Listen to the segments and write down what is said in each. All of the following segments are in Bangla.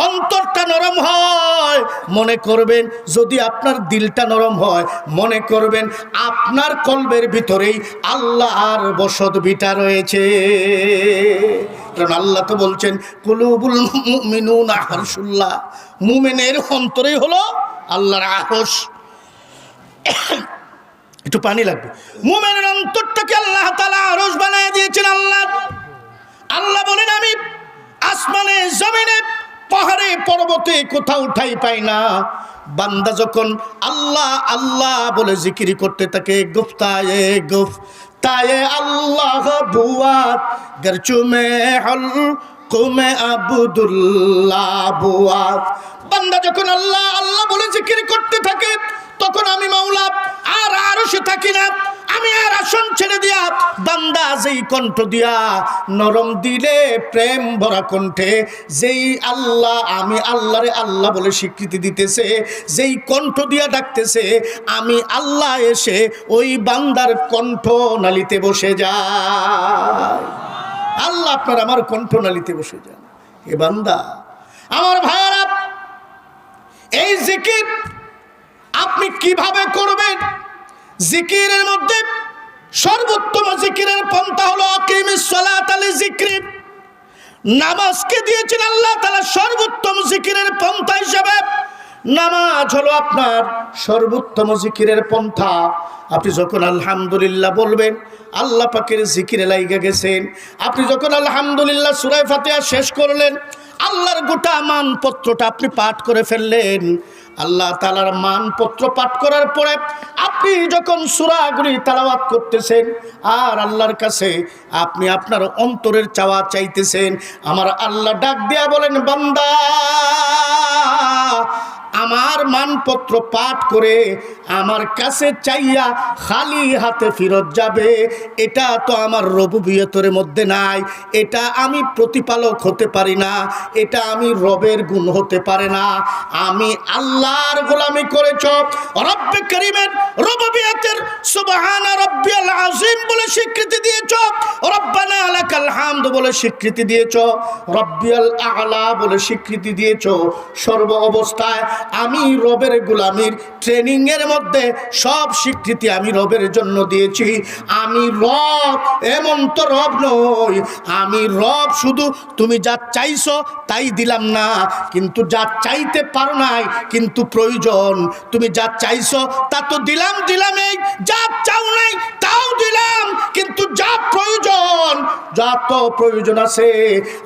অন্তরটা নরম হয়, মনে করবেন যদি আপনার দিলটা নরম হয়, মনে করবেন আপনার কলবের ভিতরেই আল্লাহর বসত ভিটা রয়েছে। কারণ আল্লাহ তো বলছেন কুলুবুল মুমিনুনা আরশুল্লাহ, মুমিনের অন্তরেই হলো আল্লাহর আরশ। একটু পানি লাগবে। মুমিনের অন্তরটাকে আল্লাহ তাআলা আরশ বানায় দিয়েছেন। আল্লাহ বলেন আমি আসমানে জমিনে পাহাড়ে পর্বতে কোথাও ঠাঁই পাই না। বান্দা যখন আল্লাহ আল্লাহ বলে জিকির করতে থাকে, গুফতায়ে গুফতায়ে আল্লাহ বুয়াত গরচুমে হল কুমে আবদুল্লাহ বুয়াত। বান্দা যখন আল্লাহ আল্লাহ বলে জিকির করতে থাকে, তখন আমি মাওলা আর আরশে থাকি না, আমি আর আসন ছেড়ে দিয়া বান্দা যেই কণ্ঠ দিয়া নরম দিলে প্রেম ভরা কণ্ঠে যেই আল্লাহ আমি আল্লাহরে আল্লাহ বলে স্বীকৃতি দিতেছে, যেই কণ্ঠ দিয়া ডাকতেছে, আমি আল্লাহ এসে ওই বান্দার কণ্ঠ নালিতে বসে যায়। আল্লাহ আপনার আমার কণ্ঠ নালিতে বসে যান। এ বান্দা আমার ভাইয়ারা, এই জিকির আপনি কিভাবে করবেন? জিকিরের মধ্যে সর্বোত্তম জিকিরের পন্থা হলো আকিমিস সালাতা লিযিকরি। নামাজকে দিয়েছেন আল্লাহ তাআলা সর্বোত্তম জিকিরের পন্থা হিসেবে। নামাজ হলো আপনার সর্বোত্তম জিকিরের পন্থা। আপনি যখন আলহামদুলিল্লাহ বলবেন, আল্লাহ পাকের জিকিরে লাইগা গেছেন। আপনি যখন আলহামদুলিল্লাহ সূরা ফাতিহা শেষ করলেন, আল্লাহর গোটা মানপত্রটা আপনি পাঠ করে ফেললেন। আল্লাহ তাআলার মানপত্র পাঠ করার পরে আপনি যখন সূরাগুলি তেলাওয়াত করতেছেন আর আল্লাহর কাছে আপনি আপনার অন্তরের চাওয়া চাইতেছেন, আমার আল্লাহ ডাক দিয়া বলেন, বান্দা আমার মানপত্র পাঠ করে আমার কাছে চাইয়া খালি হাতে ফেরত যাবে, এটা তো আমার রুবুবিয়তের মধ্যে নাই, এটা আমি প্রতিপালক হতে পারি না, এটা আমি রবের গুণ হতে পারে না। আমি আল্লাহর গোলামি করেছ, রব্বে করিমের রুবুবিয়তের সুবহানা রাব্বিয়াল আযীম বলে স্বীকৃতি দিয়েছ, রব্বানা লাকাল হামদ বলে স্বীকৃতি দিয়েছ, রব্বিয়াল আ'লা বলে স্বীকৃতি দিয়েছ। সর্ব অবস্থায় আমি রবের গোলামির ট্রেনিং এর মধ্যে সব স্বীকৃতি আমি রবের জন্য দিয়েছি। আমি রব, এমন তো রব নই, আমি রব শুধু তুমি যা চাইছো তাই দিলাম না, কিন্তু যা চাইতে পারো নাই কিন্তু প্রয়োজন, তুমি যা চাইছো তা তো দিলামই, যা চাও নাই তাও দিলাম, কিন্তু যা প্রয়োজন, যা তো প্রয়োজন আছে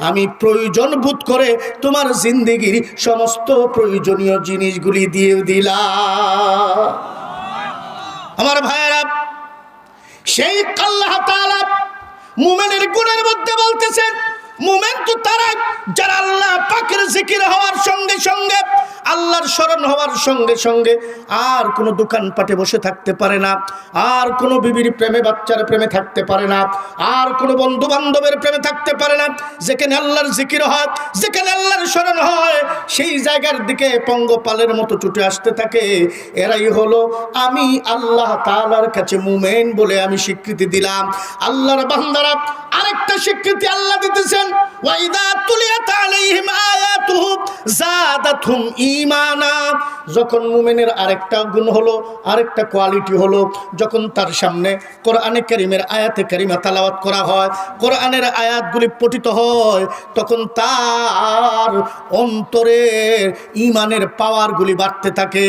আমি প্রয়োজন বোধ করে তোমার জিন্দেগির সমস্ত প্রয়োজনীয় জিনিসগুলি দিয়ে দিলাম। আমার ভাইয়েরা, সেই আল্লাহ তাআলা মুমিনের গুণের মধ্যে বলতেছেন, মুমিন তো তারা যারা আল্লাহ পাকের জিকির হওয়ার সঙ্গে সঙ্গে, আল্লাহর স্মরণ হওয়ার সঙ্গে সঙ্গে আর কোনো দোকানপাটে বসে থাকতে পারে না, আর কোনো বিবির প্রেমে বাচ্চার প্রেমে থাকতে পারে না, আর কোনো বন্ধু বান্ধবের প্রেমে থাকতে পারে না। যেখানে আল্লাহর জিকির হয়, যেখানে আল্লাহর স্মরণ হয়, সেই জায়গার দিকে পঙ্গপালের মতো ছুটে আসতে থাকে। এরাই হলো আমি আল্লাহ তাআলার কাছে মুমিন বলে আমি স্বীকৃতি দিলাম। আল্লাহর বান্দারা আরেকটা স্বীকৃতি আল্লাহ দিতেছেন, ওয়া ইযা তুলিয়াত আলাইহিম আয়াতুহু যাদাতহুম ঈমানা। যখন মুমিনের আরেকটা গুণ হলো, আরেকটা কোয়ালিটি হলো, যখন তার সামনে কোরআনে কারীমের আয়াতে কারিমা তেলাওয়াত করা হয়, কোরআনের আয়াতগুলি পঠিত হয়, তখন তার অন্তরের ঈমানের পাওয়ারগুলি বাড়তে থাকে।